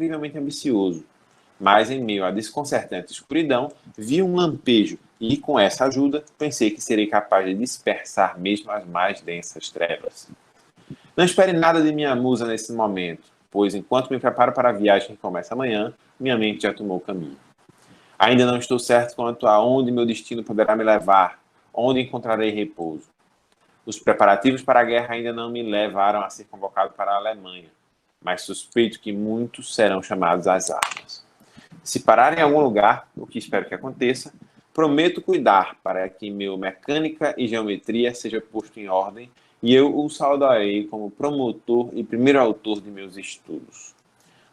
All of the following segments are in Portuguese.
incrivelmente ambicioso. Mas, em meio à desconcertante escuridão, vi um lampejo e, com essa ajuda, pensei que serei capaz de dispersar mesmo as mais densas trevas. Não espere nada de minha musa nesse momento, pois, enquanto me preparo para a viagem que começa amanhã, minha mente já tomou o caminho. Ainda não estou certo quanto a onde meu destino poderá me levar, onde encontrarei repouso. Os preparativos para a guerra ainda não me levaram a ser convocado para a Alemanha, mas suspeito que muitos serão chamados às armas. Se parar em algum lugar, o que espero que aconteça, prometo cuidar para que meu mecânica e geometria seja posto em ordem e eu o saudarei como promotor e primeiro autor de meus estudos.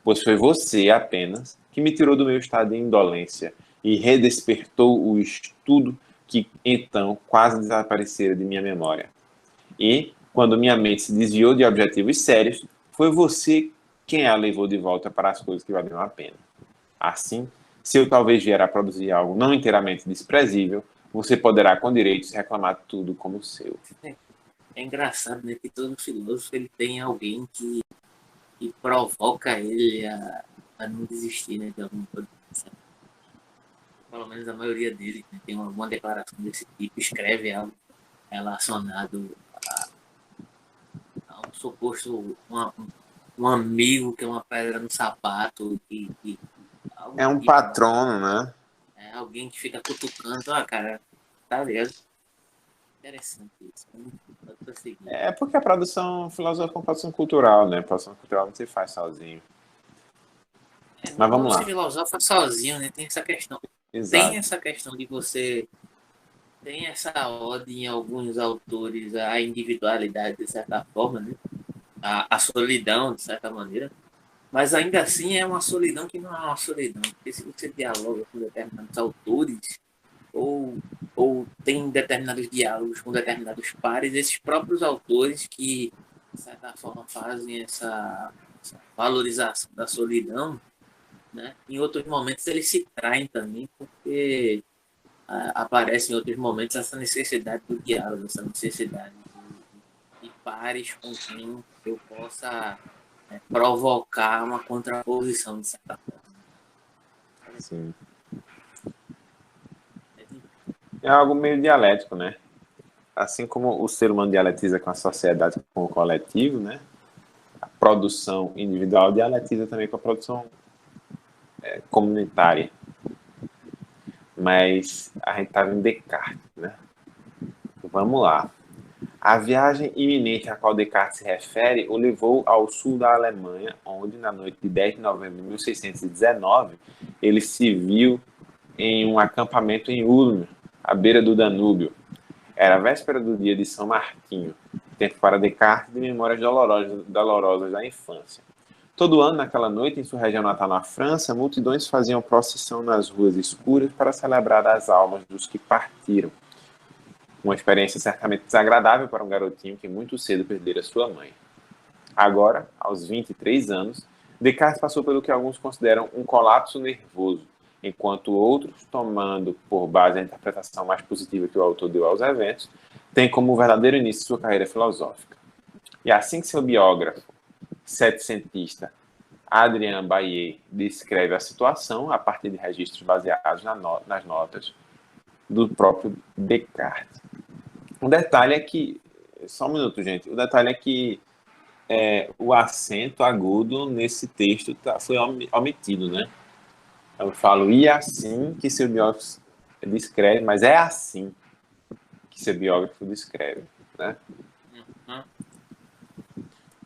Pois foi você apenas que me tirou do meu estado de indolência e redespertou o estudo que então quase desaparecera de minha memória. E, quando minha mente se desviou de objetivos sérios, foi você quem a levou de volta para as coisas que valiam a pena. Assim, se eu talvez vier a produzir algo não inteiramente desprezível, você poderá com direitos reclamar tudo como seu. É engraçado, né, que todo filósofo ele tem alguém que provoca ele a não desistir, né, de alguma coisa. Pelo menos a maioria deles, né, tem alguma declaração desse tipo, escreve algo relacionado a um suposto um amigo que é uma pedra no sapato, algo É do um tipo, né? patrono, né? É alguém que fica cutucando, cara, tá ligado? Interessante isso. Pode prosseguir. É porque a produção filosófica é uma produção cultural, né? A produção cultural não se faz sozinho. Mas Não vamos se lá. filosofa sozinho, né? Tem essa questão. Tem Exato. essa questão de você. Tem essa ode em alguns autores à individualidade, de certa forma, né? A solidão, de certa maneira. Mas ainda assim é uma solidão que não é uma solidão. Porque se você dialoga com determinados autores, ou, ou tem determinados diálogos com determinados pares, esses próprios autores que, de certa forma, fazem essa valorização da solidão, né? Em outros momentos eles se traem também, porque aparece em outros momentos essa necessidade do diálogo, essa necessidade de pares com quem eu possa provocar uma contraposição, de certa forma. Sim. É algo meio dialético, né? Assim como o ser humano dialetiza com a sociedade, com o coletivo, né? A produção individual dialetiza também com a produção comunitária. Mas a gente estava em Descartes, né? Vamos lá. A viagem iminente a qual Descartes se refere o levou ao sul da Alemanha, onde, na noite de 10 de novembro de 1619, ele se viu em um acampamento em Ulm, à beira do Danúbio. Era a véspera do dia de São Martinho, tempo para Descartes de memórias dolorosas da infância. Todo ano, naquela noite, em sua região natal na França, multidões faziam procissão nas ruas escuras para celebrar as almas dos que partiram. Uma experiência certamente desagradável para um garotinho que muito cedo perdera sua mãe. Agora, aos 23 anos, Descartes passou pelo que alguns consideram um colapso nervoso, enquanto outros, tomando por base a interpretação mais positiva que o autor deu aos eventos, têm como verdadeiro início sua carreira filosófica. E assim que seu biógrafo, setecentista Adrien Baillet, descreve a situação a partir de registros baseados nas notas do próprio Descartes. O detalhe é que, só um minuto, gente, o detalhe é que o acento agudo nesse texto foi omitido, né? Eu falo, e assim que seu biógrafo descreve, mas é assim que seu biógrafo descreve, né? Uhum.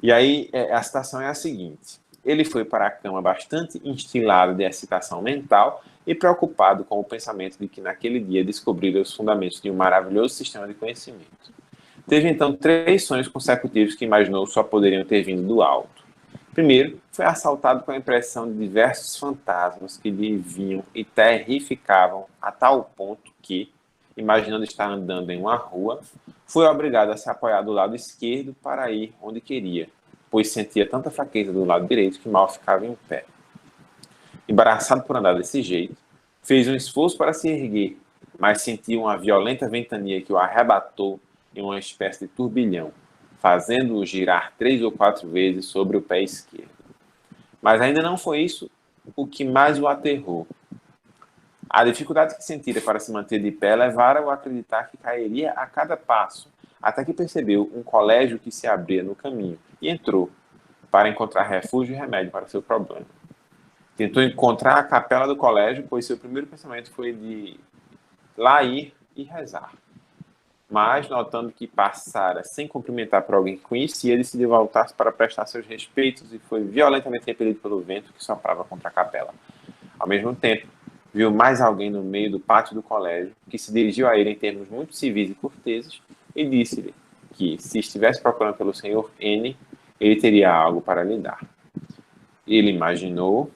E aí a citação é a seguinte: ele foi para a cama bastante instilado de excitação mental e preocupado com o pensamento de que naquele dia descobrira os fundamentos de um maravilhoso sistema de conhecimento. Teve então 3 sonhos consecutivos que imaginou só poderiam ter vindo do alto. Primeiro, foi assaltado com a impressão de diversos fantasmas que lhe vinham e terrificavam a tal ponto que, imaginando estar andando em uma rua, foi obrigado a se apoiar do lado esquerdo para ir onde queria, pois sentia tanta fraqueza do lado direito que mal ficava em pé. Embaraçado por andar desse jeito, fez um esforço para se erguer, mas sentiu uma violenta ventania que o arrebatou em uma espécie de turbilhão, fazendo-o girar 3 ou 4 vezes sobre o pé esquerdo. Mas ainda não foi isso o que mais o aterrou. A dificuldade que sentira para se manter de pé levara-o a acreditar que cairia a cada passo, até que percebeu um colégio que se abria no caminho e entrou, para encontrar refúgio e remédio para seu problema. Tentou encontrar a capela do colégio, pois seu primeiro pensamento foi de lá ir e rezar. Mas, notando que passara sem cumprimentar por alguém que conhecia, decidiu voltar-se para prestar seus respeitos e foi violentamente repelido pelo vento que soprava contra a capela. Ao mesmo tempo, viu mais alguém no meio do pátio do colégio, que se dirigiu a ele em termos muito civis e corteses, e disse-lhe que, se estivesse procurando pelo senhor N, ele teria algo para lhe dar. Ele imaginou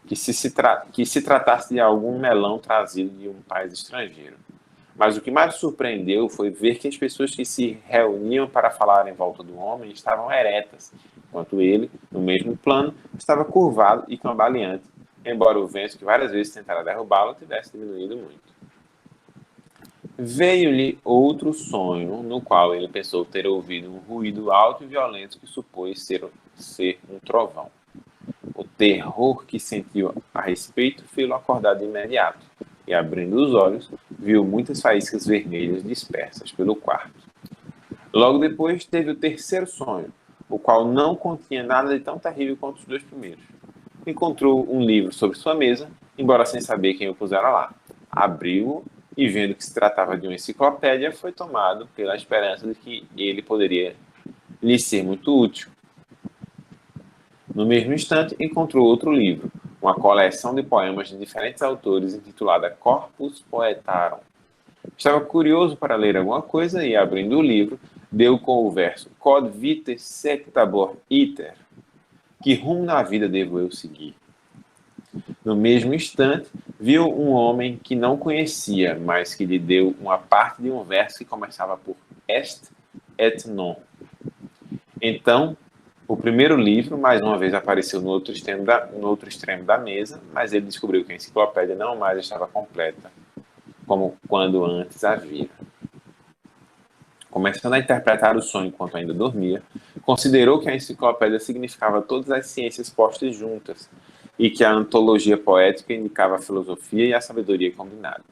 que se tratasse de algum melão trazido de um país estrangeiro. Mas o que mais surpreendeu foi ver que as pessoas que se reuniam para falar em volta do homem estavam eretas, enquanto ele, no mesmo plano, estava curvado e cambaleante, embora o vento que várias vezes tentara derrubá-lo tivesse diminuído muito. Veio-lhe outro sonho, no qual ele pensou ter ouvido um ruído alto e violento que supôs ser um trovão. O terror que sentiu a respeito fez-lo acordar de imediato, e abrindo os olhos, viu muitas faíscas vermelhas dispersas pelo quarto. Logo depois teve o terceiro sonho, o qual não continha nada de tão terrível quanto os dois primeiros. Encontrou um livro sobre sua mesa, embora sem saber quem o pusera lá. Abriu-o e, vendo que se tratava de uma enciclopédia, foi tomado pela esperança de que ele poderia lhe ser muito útil. No mesmo instante, encontrou outro livro, uma coleção de poemas de diferentes autores intitulada Corpus Poetarum. Estava curioso para ler alguma coisa e, abrindo o livro, deu com o verso Quod vitae sectabor iter, que rumo na vida devo eu seguir? No mesmo instante, viu um homem que não conhecia, mas que lhe deu uma parte de um verso que começava por est et non. Então, o primeiro livro, mais uma vez, apareceu no outro extremo da mesa, mas ele descobriu que a enciclopédia não mais estava completa, como quando antes a vira. Começando a interpretar o sonho enquanto ainda dormia, considerou que a enciclopédia significava todas as ciências postas juntas e que a antologia poética indicava a filosofia e a sabedoria combinadas.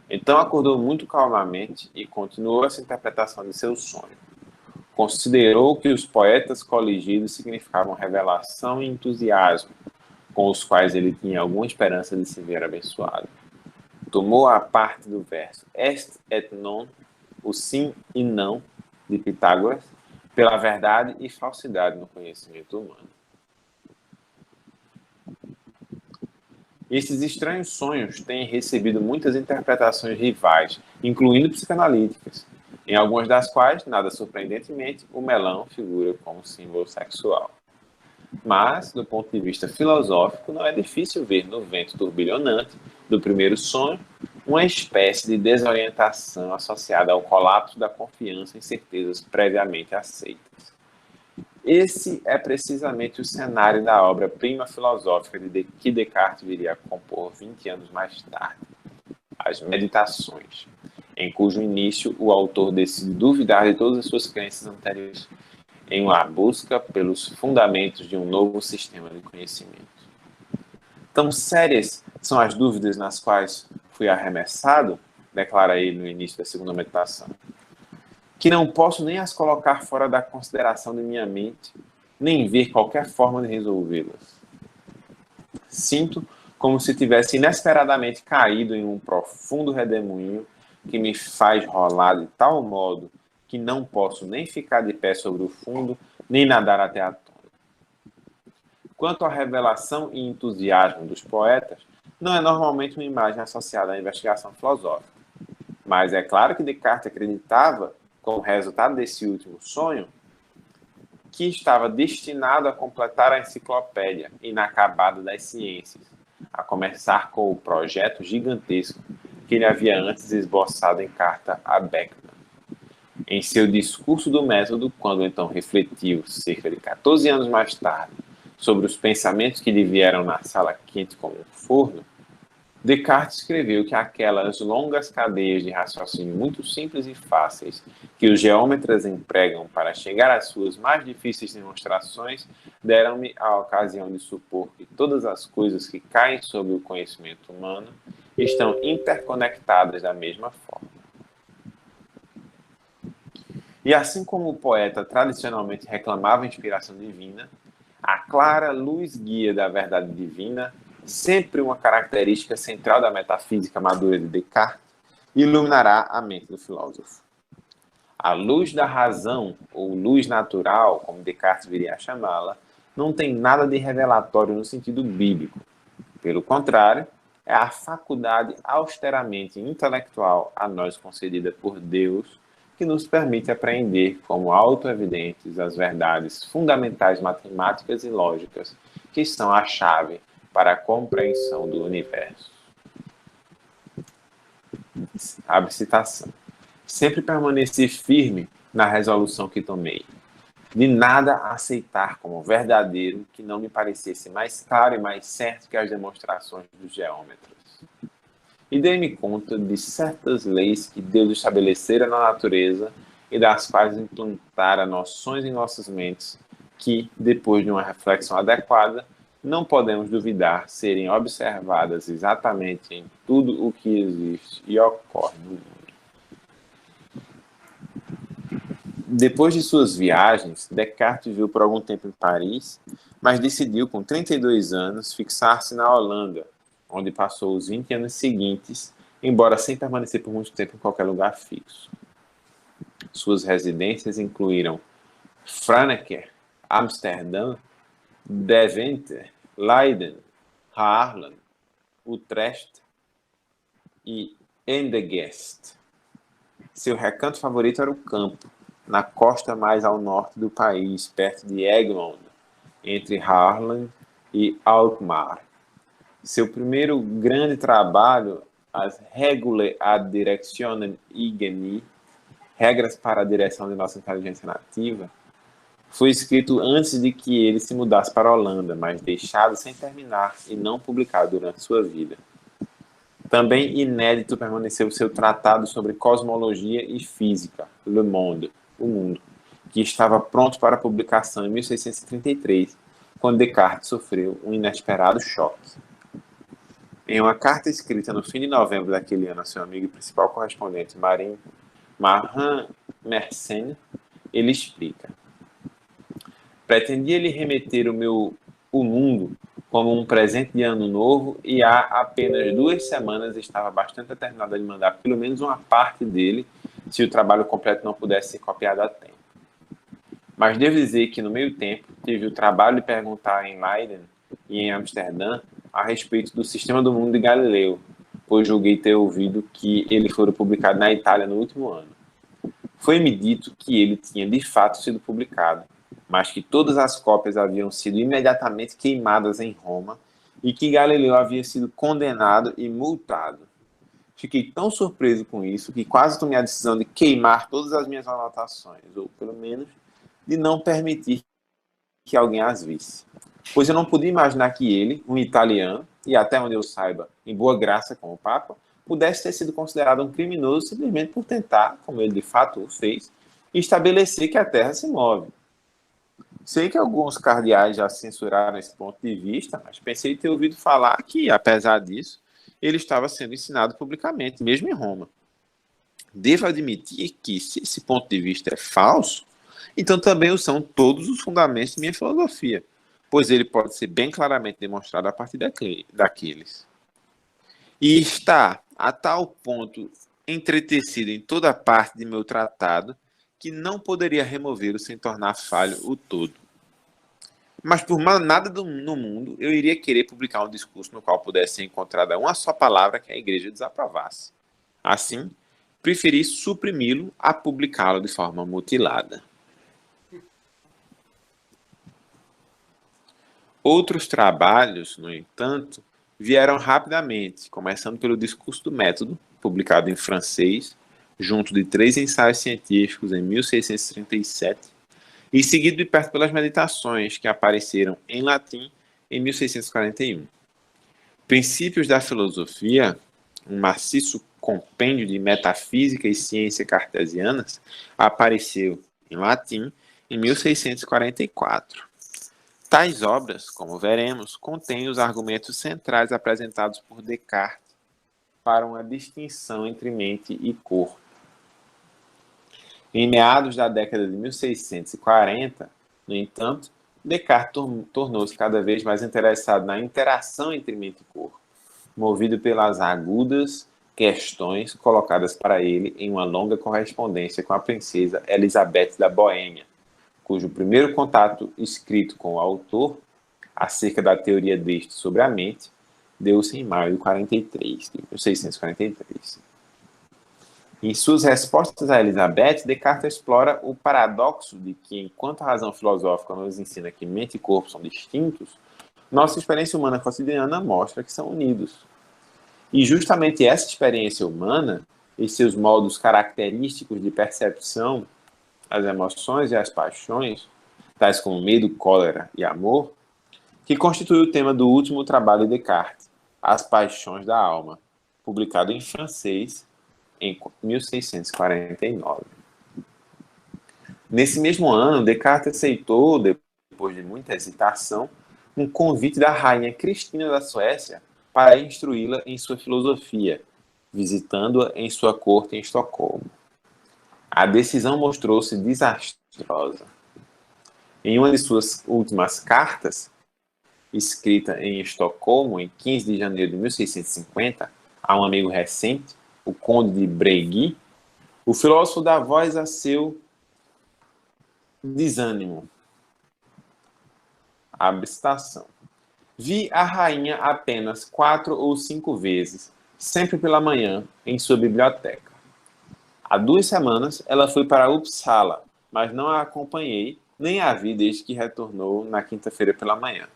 Então acordou muito calmamente e continuou essa interpretação de seu sonho. Considerou que os poetas coligidos significavam revelação e entusiasmo, com os quais ele tinha alguma esperança de se ver abençoado. Tomou a parte do verso est et non, o sim e não de Pitágoras, pela verdade e falsidade no conhecimento humano. Esses estranhos sonhos têm recebido muitas interpretações rivais, incluindo psicanalíticas, em algumas das quais, nada surpreendentemente, o melão figura como símbolo sexual. Mas, do ponto de vista filosófico, não é difícil ver no vento turbilhonante do primeiro sonho uma espécie de desorientação associada ao colapso da confiança em certezas previamente aceitas. Esse é precisamente o cenário da obra-prima filosófica que Descartes viria a compor 20 anos mais tarde, As Meditações, em cujo início o autor decide duvidar de todas as suas crenças anteriores em uma busca pelos fundamentos de um novo sistema de conhecimento. Tão sérias são as dúvidas nas quais fui arremessado, declara ele no início da segunda meditação, que não posso nem as colocar fora da consideração de minha mente, nem ver qualquer forma de resolvê-las. Sinto como se tivesse inesperadamente caído em um profundo redemoinho que me faz rolar de tal modo que não posso nem ficar de pé sobre o fundo, nem nadar até a tona. Quanto à revelação e entusiasmo dos poetas, não é normalmente uma imagem associada à investigação filosófica. Mas é claro que Descartes acreditava, como resultado desse último sonho, que estava destinado a completar a enciclopédia inacabada das ciências, a começar com o projeto gigantesco que ele havia antes esboçado em carta a Beckmann. Em seu discurso do método, quando então refletiu, cerca de 14 anos mais tarde, sobre os pensamentos que lhe vieram na sala quente como um forno, Descartes escreveu que aquelas longas cadeias de raciocínio muito simples e fáceis que os geômetras empregam para chegar às suas mais difíceis demonstrações deram-me a ocasião de supor que todas as coisas que caem sob o conhecimento humano estão interconectadas da mesma forma. E assim como o poeta tradicionalmente reclamava inspiração divina, a clara luz guia da verdade divina, sempre uma característica central da metafísica madura de Descartes, iluminará a mente do filósofo. A luz da razão, ou luz natural, como Descartes viria a chamá-la, não tem nada de revelatório no sentido bíblico. Pelo contrário, é a faculdade austeramente intelectual a nós concedida por Deus que nos permite apreender como autoevidentes as verdades fundamentais matemáticas e lógicas que são a chave para a compreensão do universo. Abre citação. Sempre permaneci firme na resolução que tomei, de nada aceitar como verdadeiro que não me parecesse mais claro e mais certo que as demonstrações dos geômetras. E dei-me conta de certas leis que Deus estabelecera na natureza e das quais implantara noções em nossas mentes que, depois de uma reflexão adequada, não podemos duvidar serem observadas exatamente em tudo o que existe e ocorre no mundo. Depois de suas viagens, Descartes viveu por algum tempo em Paris, mas decidiu, com 32 anos, fixar-se na Holanda, onde passou os 20 anos seguintes, embora sem permanecer por muito tempo em qualquer lugar fixo. Suas residências incluíram Franeker, Amsterdã, Deventer, Leiden, Haarlem, Utrecht e Endegest. Seu recanto favorito era o campo, na costa mais ao norte do país, perto de Egmond, entre Haarlem e Alkmaar. Seu primeiro grande trabalho, as Regulae ad Directionem Igni, Regras para a Direção de Nossa Inteligência Nativa, foi escrito antes de que ele se mudasse para a Holanda, mas deixado sem terminar e não publicado durante sua vida. Também inédito permaneceu seu tratado sobre cosmologia e física, Le Monde, o Mundo, que estava pronto para publicação em 1633, quando Descartes sofreu um inesperado choque. Em uma carta escrita no fim de novembro daquele ano a seu amigo e principal correspondente Marin Mersenne, ele explica: pretendia lhe remeter o mundo como um presente de ano novo e há apenas 2 semanas estava bastante determinado a lhe mandar pelo menos uma parte dele, se o trabalho completo não pudesse ser copiado a tempo. Mas devo dizer que no meio tempo tive o trabalho de perguntar em Leiden e em Amsterdã a respeito do sistema do mundo de Galileu, pois julguei ter ouvido que ele fora publicado na Itália no último ano. Foi-me dito que ele tinha de fato sido publicado, mas que todas as cópias haviam sido imediatamente queimadas em Roma e que Galileu havia sido condenado e multado. Fiquei tão surpreso com isso que quase tomei a decisão de queimar todas as minhas anotações, ou pelo menos de não permitir que alguém as visse. Pois eu não podia imaginar que ele, um italiano, e até onde eu saiba, em boa graça com o Papa, pudesse ter sido considerado um criminoso simplesmente por tentar, como ele de fato o fez, estabelecer que a Terra se move. Sei que alguns cardeais já censuraram esse ponto de vista, mas pensei ter ouvido falar que, apesar disso, ele estava sendo ensinado publicamente, mesmo em Roma. Devo admitir que, se esse ponto de vista é falso, então também o são todos os fundamentos de minha filosofia, pois ele pode ser bem claramente demonstrado a partir daqueles. E está, a tal ponto, entretecido em toda parte de meu tratado, que não poderia removê-lo sem tornar falho o todo. Mas por nada no mundo eu iria querer publicar um discurso no qual pudesse ser encontrada uma só palavra que a igreja desaprovasse. Assim, preferi suprimi-lo a publicá-lo de forma mutilada. Outros trabalhos, no entanto, vieram rapidamente, começando pelo Discurso do Método, publicado em francês, junto de 3 ensaios científicos em 1637, e seguido de perto pelas Meditações, que apareceram em latim em 1641. Princípios da Filosofia, um maciço compêndio de metafísica e ciência cartesianas, apareceu em latim em 1644. Tais obras, como veremos, contêm os argumentos centrais apresentados por Descartes para uma distinção entre mente e corpo. Em meados da década de 1640, no entanto, Descartes tornou-se cada vez mais interessado na interação entre mente e corpo, movido pelas agudas questões colocadas para ele em uma longa correspondência com a princesa Elizabeth da Boêmia, cujo primeiro contato escrito com o autor, acerca da teoria deste sobre a mente, deu-se em maio de 1643. Em suas respostas a Elizabeth, Descartes explora o paradoxo de que, enquanto a razão filosófica nos ensina que mente e corpo são distintos, nossa experiência humana cotidiana mostra que são unidos. E justamente essa experiência humana e seus modos característicos de percepção, as emoções e as paixões, tais como medo, cólera e amor, que constitui o tema do último trabalho de Descartes, As Paixões da Alma, publicado em francês em 1649. Nesse mesmo ano, Descartes aceitou, depois de muita hesitação, um convite da rainha Cristina da Suécia para instruí-la em sua filosofia, visitando-a em sua corte em Estocolmo. A decisão mostrou-se desastrosa. Em uma de suas últimas cartas, escrita em Estocolmo em 15 de janeiro de 1650, a um amigo recente, o conde de Bregui, o filósofo dá voz a seu desânimo. Abre citação. Vi a rainha apenas 4 ou 5 vezes, sempre pela manhã, em sua biblioteca. Há 2 semanas ela foi para Uppsala, mas não a acompanhei, nem a vi desde que retornou na quinta-feira pela manhã.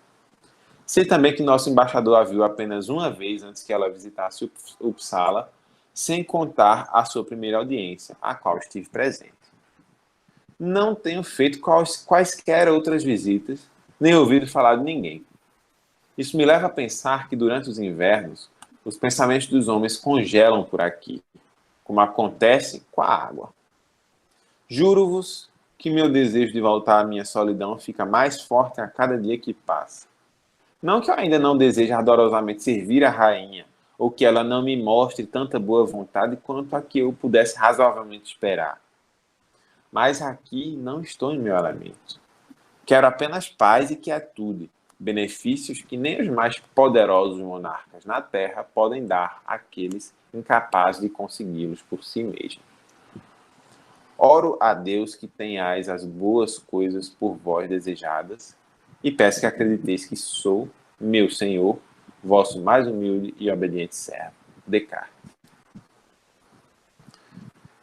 Sei também que nosso embaixador a viu apenas uma vez antes que ela visitasse Uppsala, sem contar a sua primeira audiência, a qual estive presente. Não tenho feito quaisquer outras visitas, nem ouvido falar de ninguém. Isso me leva a pensar que durante os invernos, os pensamentos dos homens congelam por aqui, como acontece com a água. Juro-vos que meu desejo de voltar à minha solidão fica mais forte a cada dia que passa. Não que eu ainda não deseje ardorosamente servir a rainha, ou que ela não me mostre tanta boa vontade quanto a que eu pudesse razoavelmente esperar. Mas aqui não estou em meu elemento. Quero apenas paz e quietude, benefícios que nem os mais poderosos monarcas na terra podem dar àqueles incapazes de consegui-los por si mesmos. Oro a Deus que tenhais as boas coisas por vós desejadas, e peço que acrediteis que sou, meu Senhor, vosso mais humilde e obediente servo. Descartes.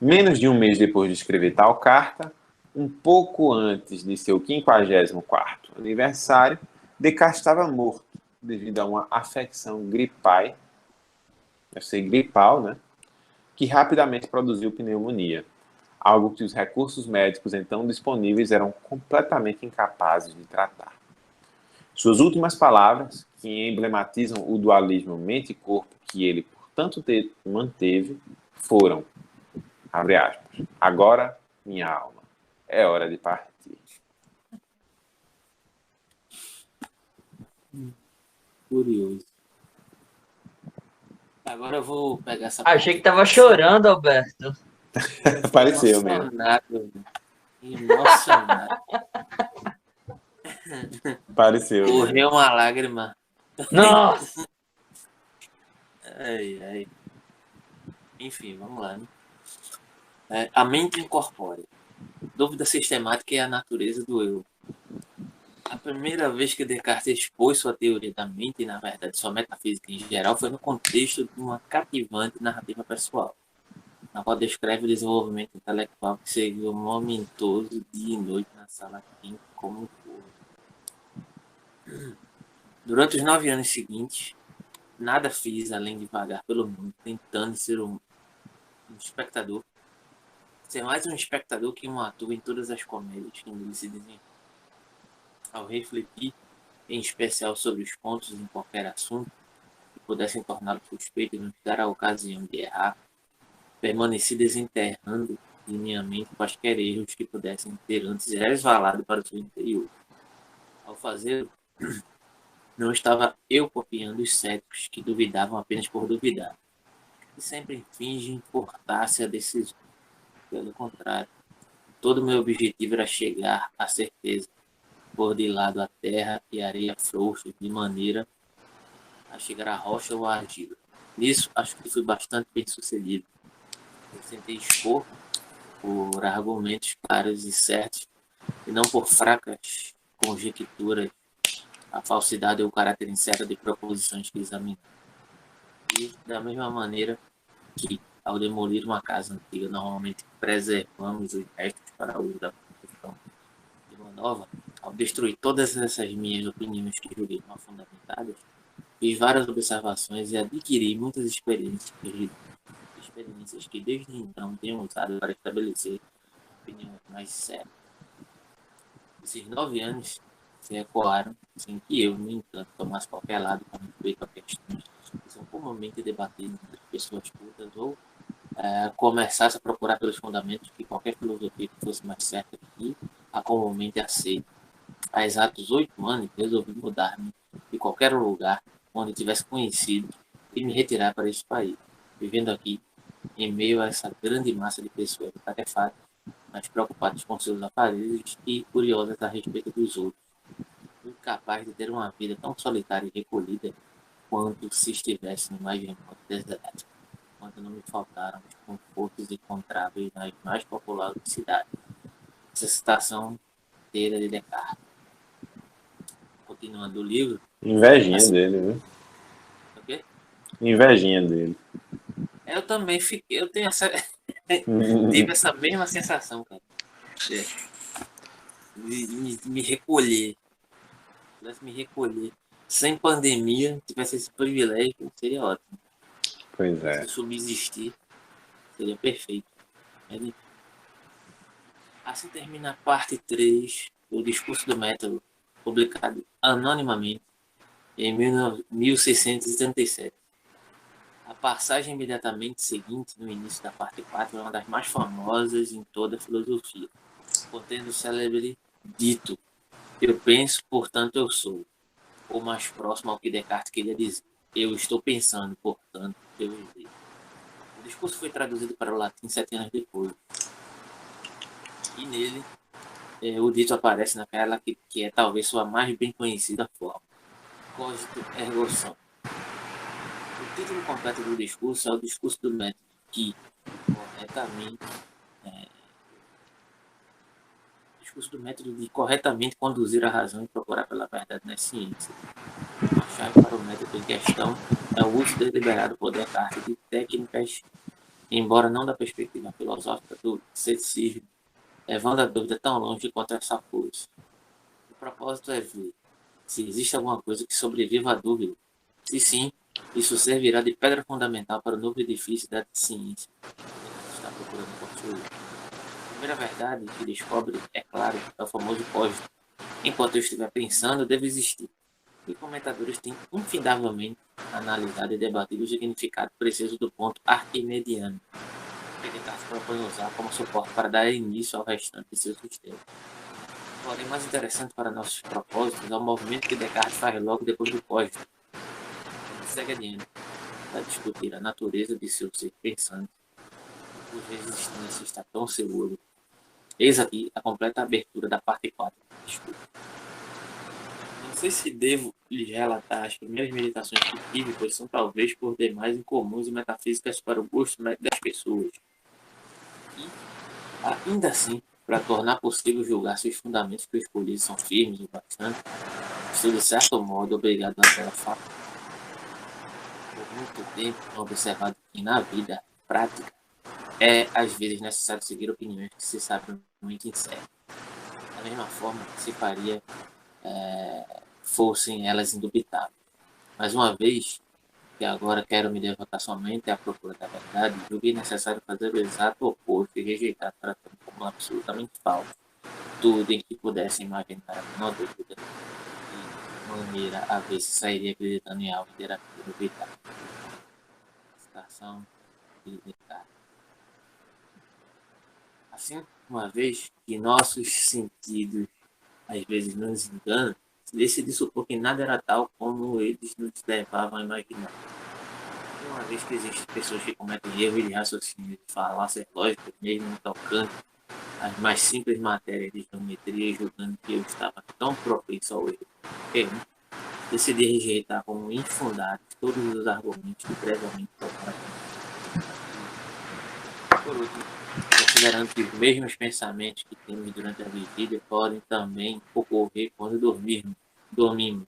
Menos de um mês depois de escrever tal carta, um pouco antes de seu 54º aniversário, Descartes estava morto devido a uma afecção gripal, né, que rapidamente produziu pneumonia, algo que os recursos médicos então disponíveis eram completamente incapazes de tratar. Suas últimas palavras, que emblematizam o dualismo mente e corpo que ele por tanto tempo manteve, foram, abre aspas, agora, minha alma, é hora de partir. Curioso. Agora eu vou pegar essa... Achei que tava chorando, Alberto. Apareceu mesmo. Emocionado. Apareceu. Correu uma lágrima. Nossa! Ai. Enfim, vamos lá, né? A mente incorpórea. Dúvida sistemática é a natureza do eu. A primeira vez que Descartes expôs sua teoria da mente, e na verdade sua metafísica em geral, foi no contexto de uma cativante narrativa pessoal, na qual descreve o desenvolvimento intelectual que seguiu momentoso dia e noite na sala quente como um corvo. Durante os 9 anos seguintes, nada fiz além de vagar pelo mundo, tentando ser um espectador, ser mais um espectador que um ator em todas as comédias que nele se desenham. Ao refletir, em especial sobre os pontos em qualquer assunto, pudessem torná-lo suspeito e nos dar a ocasião de errar, permaneci desenterrando de minha mente quaisquer erros que pudessem ter antes resvalado para o seu interior. Ao fazê-lo, não estava eu copiando os céticos que duvidavam apenas por duvidar, e sempre fingem importar-se a decisão. Pelo contrário, todo meu objetivo era chegar à certeza, pôr de lado a terra e a areia frouxas, de maneira a chegar à rocha ou à argila. Nisso, acho que fui bastante bem sucedido. Eu tentei expor por argumentos claros e certos, e não por fracas conjecturas, a falsidade ou o caráter incerto de proposições que examinei. E, da mesma maneira que, ao demolir uma casa antiga, normalmente preservamos os restos para o uso da construção de uma nova, ao destruir todas essas minhas opiniões que julguei mal fundamentadas, fiz várias observações e adquiri muitas experiências que desde então tenho usado para estabelecer opiniões mais sérias. Esses 9 anos se ecoaram sem que eu, no entanto, tomasse qualquer lado com respeito a questões que são comumente debatidas entre pessoas cultas ou começasse a procurar pelos fundamentos que qualquer filosofia que fosse mais certa que a comumente aceita. Há exatos 8 anos, resolvi mudar-me de qualquer lugar onde tivesse conhecido e me retirar para esse país, vivendo aqui em meio a essa grande massa de pessoas atarefadas, mas preocupadas com seus afazeres e curiosas a respeito dos outros, incapaz de ter uma vida tão solitária e recolhida quanto se estivesse no mais remoto deserto, quando não me faltaram os confortos encontráveis nas mais populosas cidades. Essa citação inteira de Descartes. Continuando o livro. Invejinha assim, dele, viu? o quê? Invejinha dele. Eu também fiquei, eu tenho tive essa mesma sensação, cara. Me recolher. Se pudesse me recolher sem pandemia, tivesse esse privilégio, seria ótimo. Pois é. Se subsistir, seria perfeito. Mas, assim termina a parte 3 do Discurso do Método, publicado anonimamente em 1677. A passagem imediatamente seguinte, no início da parte 4, é uma das mais famosas em toda a filosofia, contendo o célebre dito: eu penso, portanto eu sou, ou mais próximo ao que Descartes queria dizer: eu estou pensando, portanto eu existo. O discurso foi traduzido para o latim 7 anos depois, e nele o dito aparece naquela que é talvez sua mais bem conhecida forma: cogito ergo sum. O título completo do discurso é o Discurso do Método, que discurso do método de corretamente conduzir a razão e procurar pela verdade nas ciências. A chave para o método em questão é o uso deliberado por Descartes de técnicas, embora não da perspectiva filosófica do ceticismo, levando a dúvida tão longe quanto essa força. O propósito é ver se existe alguma coisa que sobreviva à dúvida. Se sim, isso servirá de pedra fundamental para o novo edifício da ciência que está procurando construir. A primeira verdade que descobre, é claro, é o famoso cogito. Enquanto eu estiver pensando, deve existir. E comentadores têm infindavelmente analisado e debatido o significado preciso do ponto arquimediano, que Descartes propõe usar como suporte para dar início ao restante de seu sistema. Porém, mais interessante para nossos propósitos é o movimento que Descartes faz logo depois do cogito. Ele segue adiante para discutir a natureza de seu ser pensante, cuja existência está tão seguro. Eis aqui a completa abertura da parte 4. Desculpa. Não sei se devo lhes relatar as primeiras meditações que tive, pois são talvez por demais incomuns e metafísicas para o gosto das pessoas. E, ainda assim, para tornar possível julgar se os fundamentos que eu escolhi são firmes o bastante, estou de certo modo obrigado àquela fato. Por muito tempo, tenho observado que na vida prática é às vezes necessário seguir opiniões que se sabem muito incertas. Da mesma forma que se faria fossem elas indubitáveis. Mais uma vez, que agora quero me devotar somente à procura da verdade, julguei necessário fazer o exato oposto e rejeitar tratando como absolutamente falso tudo em que pudesse imaginar a menor dúvida. E maneira a ver se sairia acreditando em algo interativo do Vitar. Citação de Descartes. Assim, uma vez que nossos sentidos às vezes nos enganam, decidi supor que nada era tal como eles nos levavam a imaginar. Uma vez que existem pessoas que cometem erros de raciocínio, de falácias lógicas, mesmo tocando as mais simples matérias de geometria, julgando que eu estava tão propenso ao erro, decidi rejeitar como infundados todos os argumentos que previamente tocaram. Por último, considerando que os mesmos pensamentos que temos durante a vigília podem também ocorrer quando dormimos,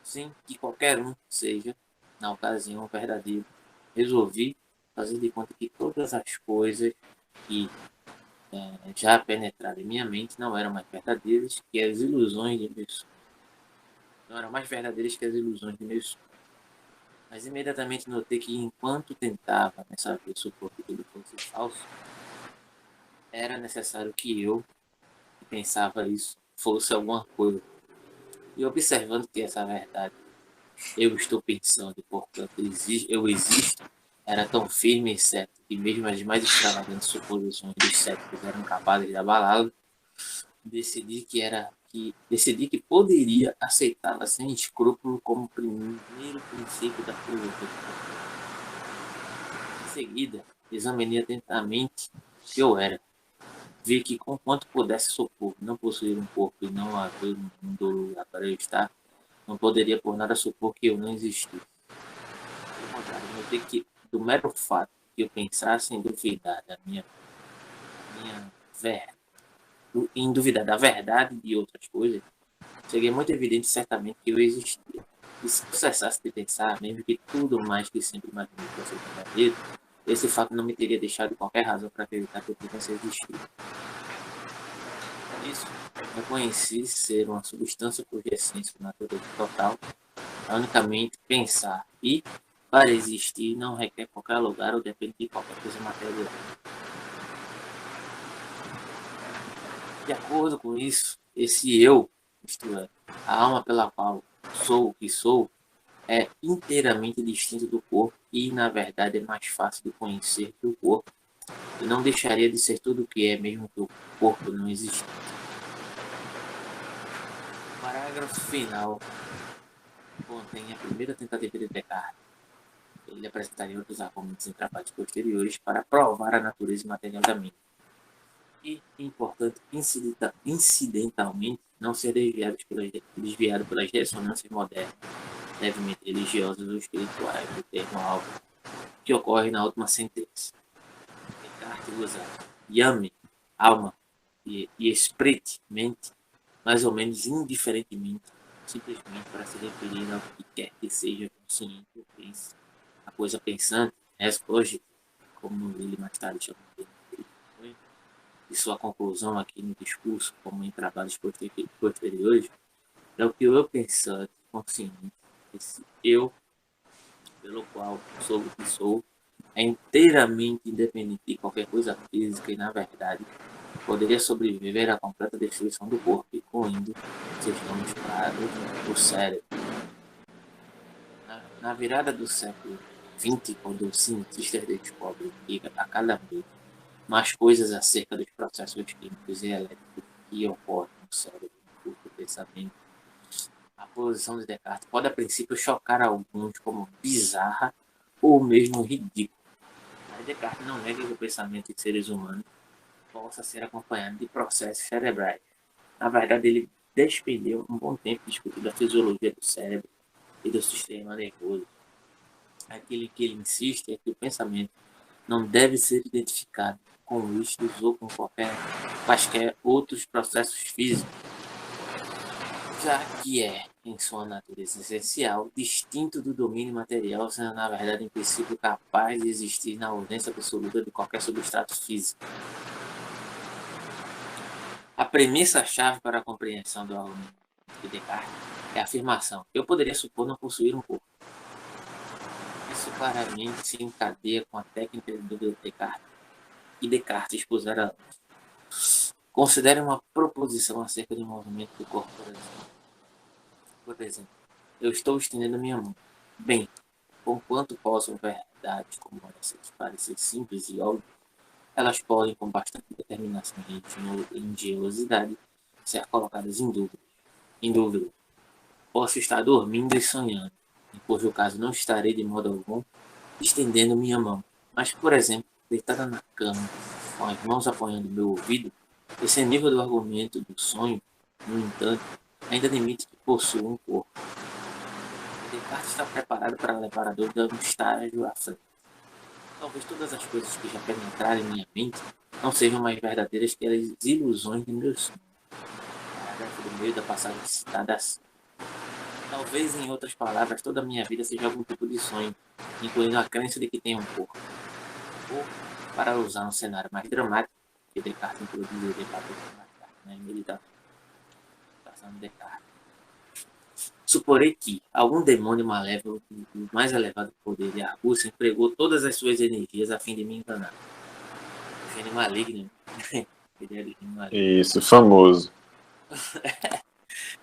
sem que qualquer um seja, na ocasião, verdadeiro. Resolvi fazer de conta que todas as coisas que já penetraram em minha mente não eram mais verdadeiras que as ilusões de meus sonhos. Não eram mais verdadeiras que as ilusões de meus sonhos. Mas imediatamente notei que enquanto tentava nessa vez supor que tudo fosse falso, era necessário que eu, que pensava isso, fosse alguma coisa. E observando que essa verdade eu estou pensando e, portanto, eu existo, era tão firme e certo que mesmo as mais extravagantes suposições dos céticos eram capazes de abalá-lo, decidi que poderia aceitá-la sem escrúpulo como primeiro princípio da filosofia. Em seguida, examinei atentamente o que eu era. Vi que, conquanto pudesse supor não possuir um corpo e não haver um lugar para eu estar, não poderia por nada supor que eu não existisse. Pelo contrário, notei que, do mero fato que eu pensasse em duvidar da minha em duvidar da verdade de outras coisas, seria muito evidente certamente que eu existia. E se eu cessasse de pensar, mesmo que tudo mais que sempre imaginei fosse verdadeiro, esse fato não me teria deixado qualquer razão para acreditar que eu pudesse existir. Por isso, reconheci ser uma substância cuja essência e natureza total é unicamente pensar e, para existir, não requer qualquer lugar ou depende de qualquer coisa material. De acordo com isso, esse eu, isto é, a alma pela qual sou o que sou, é inteiramente distinto do corpo e, na verdade, é mais fácil de conhecer que o corpo, e não deixaria de ser tudo o que é, mesmo que o corpo não existisse. O parágrafo final contém a primeira tentativa de Descartes. Ele apresentaria outros argumentos em trabalhos posteriores para provar a natureza material da mente. E, importante, incidentalmente, não ser desviado pelas ressonâncias modernas, levemente religiosas ou espirituais, do termo alvo, que ocorre na última sentença. Descartes usa yame, alma, e esprit, mente, mais ou menos indiferentemente, simplesmente para se referir ao que quer que seja consciente ou pense. A coisa pensante, hoje, como ele mais tarde chamou de sua conclusão aqui no discurso, como em trabalhos posteriores, é o que eu pensante, consciente, esse eu, pelo qual sou o que sou, é inteiramente independente de qualquer coisa física e, na verdade, poderia sobreviver à completa destruição do corpo, incluindo, se estamos claros, o cérebro. Na virada do século XX, quando os cientistas descobrem que a cada vez mais coisas acerca dos processos químicos e elétricos que ocorrem no cérebro do pensamento, a posição de Descartes pode a princípio chocar alguns como bizarra ou mesmo ridícula. Mas Descartes não nega que o pensamento de seres humanos possa ser acompanhado de processos cerebrais. Na verdade, ele despendeu um bom tempo discutindo a fisiologia do cérebro e do sistema nervoso. Aquilo que ele insiste é que o pensamento não deve ser identificado com istos ou com quaisquer outros processos físicos, já que é, em sua natureza essencial, distinto do domínio material, sendo na verdade em princípio capaz de existir na ausência absoluta de qualquer substrato físico. A premissa-chave para a compreensão do argumento de Descartes é a afirmação: eu poderia supor não possuir um corpo. Isso claramente se encadeia com a técnica do Descartes, que Descartes expusera antes. Considere uma proposição acerca do movimento do corpo, por exemplo. Por exemplo, eu estou estendendo minha mão. Bem, conquanto possam verdades como essas parecer simples e óbvias, elas podem, com bastante determinação e engenhosidade, ser colocadas em dúvida. Em dúvida. Posso estar dormindo e sonhando, em cujo caso não estarei de modo algum estendendo minha mão. Mas, por exemplo, deitada na cama, com as mãos apoiando meu ouvido, esse nível do argumento do sonho, no entanto, ainda admite que possuo um corpo. Descartes está preparado para levar a dúvida a um estágio à frente. Talvez todas as coisas que já penetraram em minha mente não sejam mais verdadeiras que as ilusões de meus sonhos. Parágrafo do meio da passagem citada assim. Talvez, em outras palavras, toda a minha vida seja algum tipo de sonho, incluindo a crença de que tenho um corpo. Ou, para usar um cenário mais dramático, que Descartes introduziria para a meditação de Descartes. Suporei que algum demônio malévolo do mais elevado poder e argúcia empregou todas as suas energias a fim de me enganar. Gênio maligno. Isso, famoso.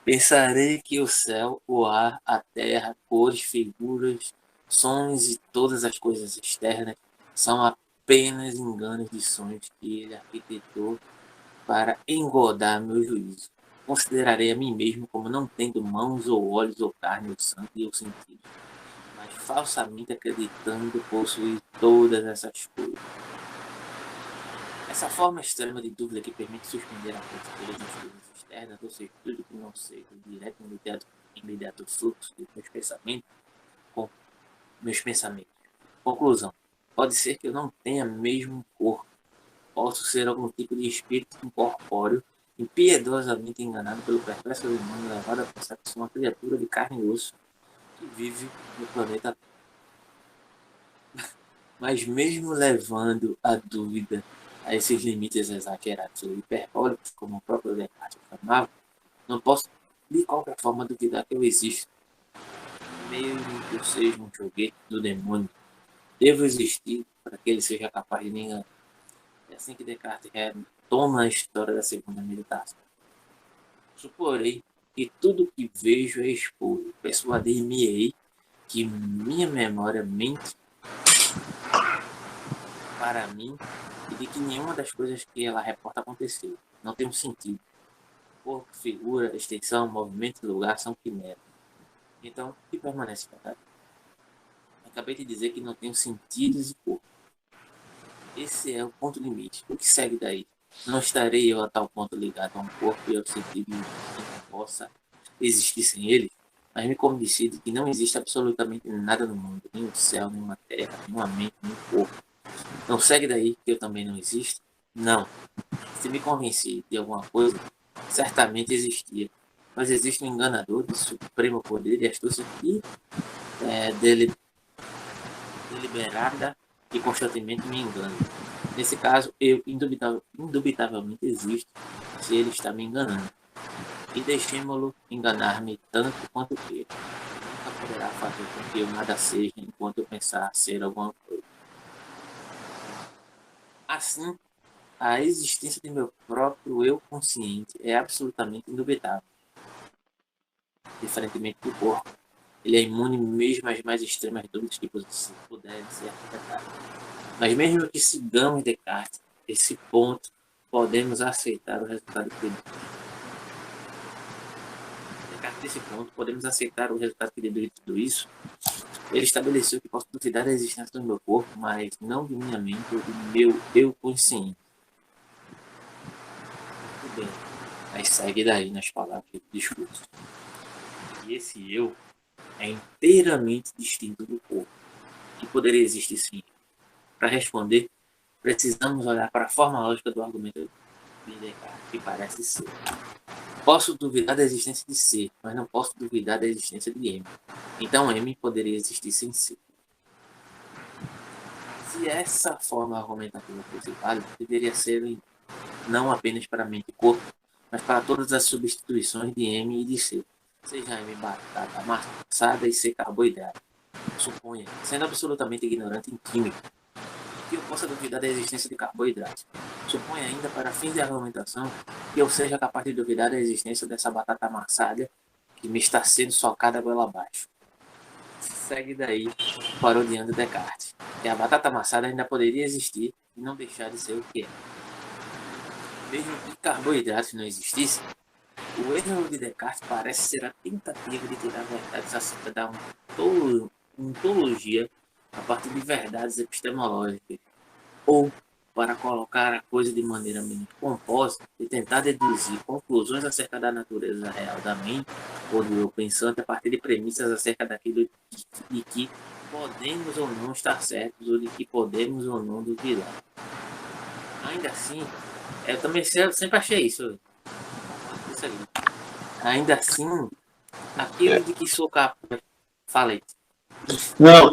Pensarei que o céu, o ar, a terra, cores, figuras, sons e todas as coisas externas são apenas enganos de sonhos que ele arquitetou para engodar meu juízo. Considerarei a mim mesmo como não tendo mãos ou olhos ou carne ou sangue ou sentido, mas falsamente acreditando possuir todas essas coisas. Essa forma extrema de dúvida que permite suspender a certeza das coisas externas, ou seja, tudo que não seja o direto e imediato fluxo de meus pensamentos. Conclusão. Pode ser que eu não tenha mesmo um corpo. Posso ser algum tipo de espírito incorpóreo, impiedosamente enganado pelo perverso humano, levado a pensar que sou uma criatura de carne e osso que vive no planeta. Mas mesmo levando a dúvida a esses limites exagerados ou hiperbólicos, como o próprio Descartes afirmava, não posso de qualquer forma duvidar que eu existo. Mesmo que eu seja um joguete do demônio, devo existir para que ele seja capaz de me enganar. É assim que Descartes retoma a história da segunda meditação. Suporei que tudo que vejo é escuro. Persuadir-me-ei que minha memória mente para mim e de que nenhuma das coisas que ela reporta aconteceu. Não tem um sentido. Corpo, figura, extensão, movimento e lugar são quimeras. Então, o que permanece verdade? Acabei de dizer que não tenho sentidos e corpo. Esse é o ponto limite. O que segue daí? Não estarei eu a tal ponto ligado a um corpo e ao sentido que não possa existir sem ele? Mas me convenci de que não existe absolutamente nada no mundo, nem o céu, nem uma terra, nem uma mente, nem um corpo. Não segue daí que eu também não existo? Não. Se me convenci de alguma coisa, certamente existia. Mas existe um enganador de supremo poder e astúcia que deliberada e constantemente me engana. Nesse caso, eu indubitavelmente existo se ele está me enganando. E deixemo-lo enganar-me tanto quanto queira. Nunca poderá fazer com que eu nada seja enquanto eu pensar ser alguma coisa. Assim, a existência de meu próprio eu consciente é absolutamente indubitável. Diferentemente do corpo, ele é imune mesmo às mais extremas dúvidas que puderem ser arquitetadas. Mas mesmo que sigamos Descartes, esse ponto, podemos aceitar o resultado que desse ponto, podemos aceitar o resultado que deduz de tudo isso. Ele estabeleceu que posso duvidar da existência do meu corpo, mas não de minha mente ou do meu eu consciente. Muito bem, mas segue daí nas palavras do discurso. E esse eu é inteiramente distinto do corpo, que poderia existir sim. Para responder, precisamos olhar para a forma lógica do argumento de Descartes, que parece ser. Posso duvidar da existência de C, mas não posso duvidar da existência de M. Então M poderia existir sem C. Se essa forma argumentativa fosse válida, deveria ser não apenas para mente e corpo, mas para todas as substituições de M e de C. Seja M batata amassada e C carboidrato. Suponha, sendo absolutamente ignorante em química, que eu possa duvidar da existência de carboidratos. Suponha ainda, para fins de argumentação, que eu seja capaz de duvidar da existência dessa batata amassada que me está sendo socada goela abaixo. Segue daí, parodiando Descartes. Que a batata amassada ainda poderia existir e não deixar de ser o que é. Mesmo que carboidratos não existissem, o erro de Descartes parece ser a tentativa de tirar verdades acerca da ontologia a partir de verdades epistemológicas, ou para colocar a coisa de maneira menos composta e tentar deduzir conclusões acerca da natureza real da mente ou do eu pensante a partir de premissas acerca daquilo de que podemos ou não estar certos ou de que podemos ou não duvidar. Ainda assim, eu também sempre achei isso. Isso aí. Ainda assim, aquilo de que sou capaz. Falei. Não,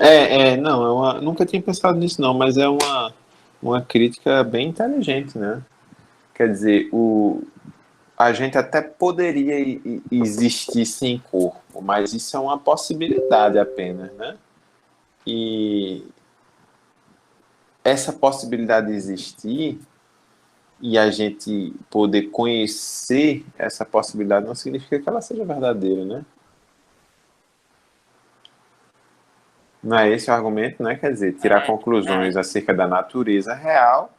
não, nunca tinha pensado nisso não, mas é uma crítica bem inteligente, né? Quer dizer, a gente até poderia existir sem corpo, mas isso é uma possibilidade apenas, né? E essa possibilidade de existir e a gente poder conhecer essa possibilidade não significa que ela seja verdadeira, né? Não é esse o argumento, né? Quer dizer, tirar conclusões acerca da natureza real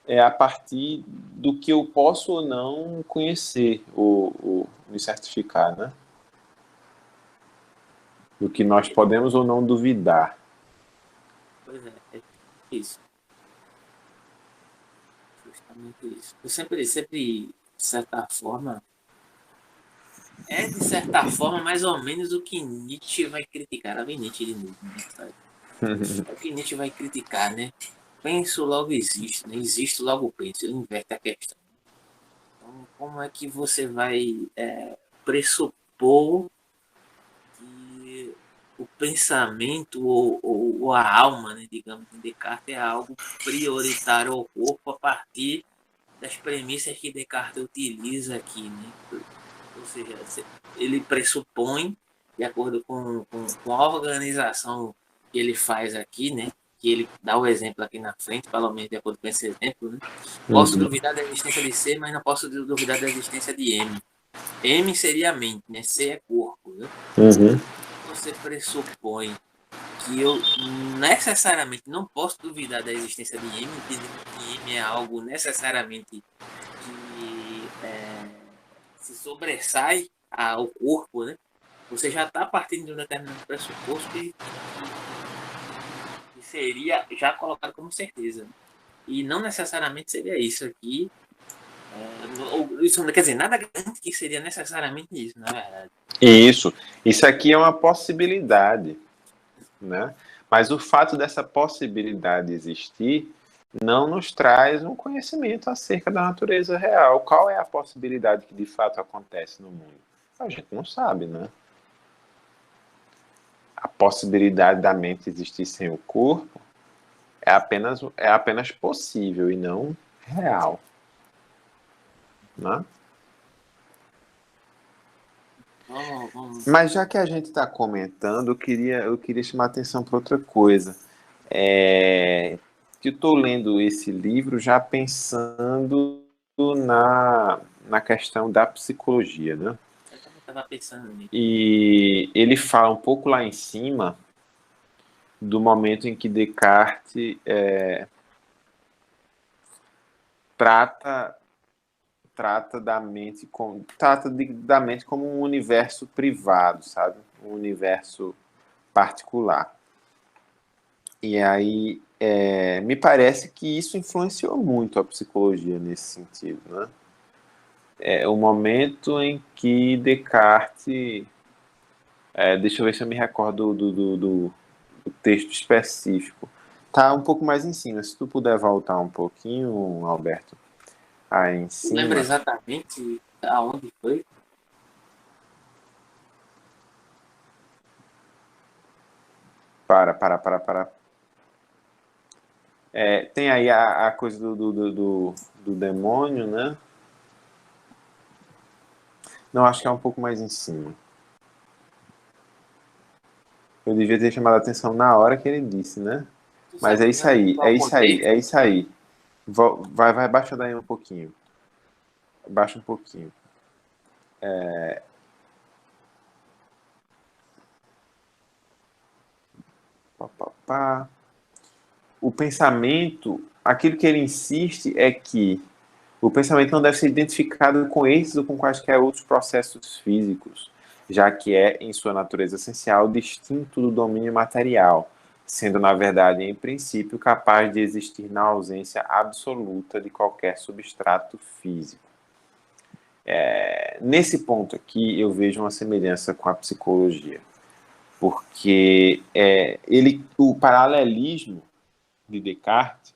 é a partir do que eu posso ou não conhecer, ou me certificar, né? Do que nós podemos ou não duvidar. Pois é isso. Justamente isso. Eu sempre, de certa forma, de certa forma mais ou menos o que Nietzsche vai criticar. Lá vem Nietzsche de novo, né? É o que Nietzsche vai criticar, né? Penso, logo existo, né? Existo, logo penso. Ele inverte a questão. Então, como é que você vai pressupor que o pensamento ou a alma, né, digamos, em Descartes é algo prioritário ao corpo a partir das premissas que Descartes utiliza aqui, né? Ou seja, ele pressupõe, de acordo com a organização que ele faz aqui, né? Que ele dá o exemplo aqui na frente, pelo menos de acordo com esse exemplo, né? Posso duvidar da existência de C, mas não posso duvidar da existência de M. M seria a mente, né? C é corpo, né? Você pressupõe que eu necessariamente não posso duvidar da existência de M, entendendo que M é algo necessariamente que se sobressai ao corpo, né? Você já está partindo de um determinado pressuposto que seria já colocado como certeza. E não necessariamente seria isso aqui. Isso, quer dizer, nada garante que seria necessariamente isso, na verdade. Isso aqui é uma possibilidade, né? Mas o fato dessa possibilidade existir não nos traz um conhecimento acerca da natureza real. Qual é a possibilidade que de fato acontece no mundo? A gente não sabe, né? A possibilidade da mente existir sem o corpo é apenas possível e não real, né? Mas já que a gente está comentando, eu queria chamar a atenção para outra coisa. Que eu estou lendo esse livro já pensando na questão da psicologia, né? Eu também estava pensando nisso. E ele fala um pouco lá em cima do momento em que Descartes trata da mente da mente como um universo privado, sabe? Um universo particular. E aí me parece que isso influenciou muito a psicologia nesse sentido, né? É o momento em que Descartes, deixa eu ver se eu me recordo do texto específico. Tá um pouco mais em cima. Se tu puder voltar um pouquinho, Alberto, aí em cima. Lembra exatamente aonde foi? Para. Tem aí a coisa do demônio, né? Não, acho que é um pouco mais em cima. Eu devia ter chamado a atenção na hora que ele disse, né? Mas é isso aí. Vai baixando aí um pouquinho. Baixa um pouquinho. o pensamento, aquilo que ele insiste é que o pensamento não deve ser identificado com esses ou com quaisquer outros processos físicos, já que é, em sua natureza essencial, distinto do domínio material, sendo, na verdade, em princípio, capaz de existir na ausência absoluta de qualquer substrato físico. Nesse ponto aqui, eu vejo uma semelhança com a psicologia, porque o paralelismo de Descartes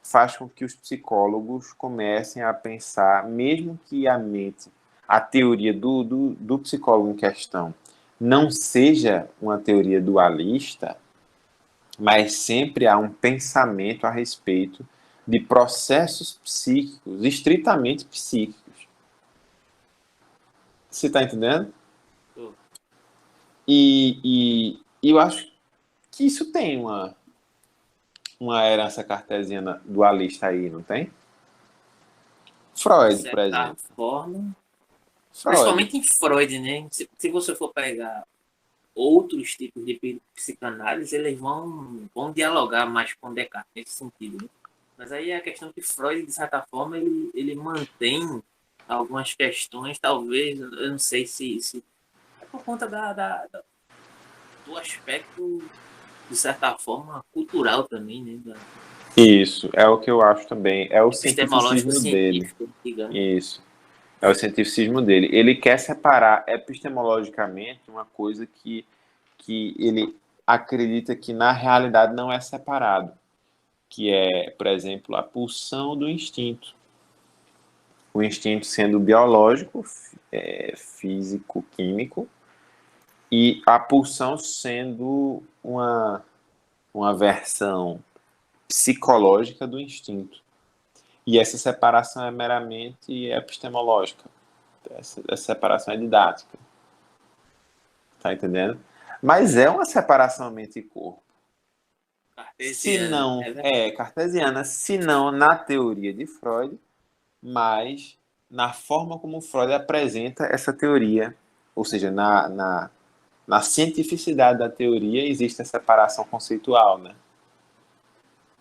faz com que os psicólogos comecem a pensar, mesmo que a teoria do psicólogo em questão não seja uma teoria dualista, mas sempre há um pensamento a respeito de processos psíquicos, estritamente psíquicos. Você está entendendo? E eu acho que isso tem uma herança cartesiana dualista aí, não tem? Freud, por exemplo. Forma, Freud. principalmente em Freud, né? Se você for pegar outros tipos de psicanálise, eles vão dialogar mais com Descartes nesse sentido, né? Mas aí é a questão que Freud, de certa forma, ele mantém algumas questões, talvez, eu não sei se é por conta do aspecto, de certa forma, cultural também, né? Isso, é o que eu acho também. É o Epistemológico cientificismo dele. científico, digamos. Isso. É o cientificismo dele. Ele quer separar epistemologicamente uma coisa que ele acredita que na realidade não é separado, que é, por exemplo, a pulsão do instinto. O instinto sendo biológico, físico, químico, e a pulsão sendo uma versão psicológica do instinto. E essa separação é meramente epistemológica. Essa separação é didática. Tá entendendo? Mas é uma separação mente e corpo. Se não cartesiana, se não na teoria de Freud, mas na forma como Freud apresenta essa teoria, ou seja, na cientificidade da teoria existe a separação conceitual, né?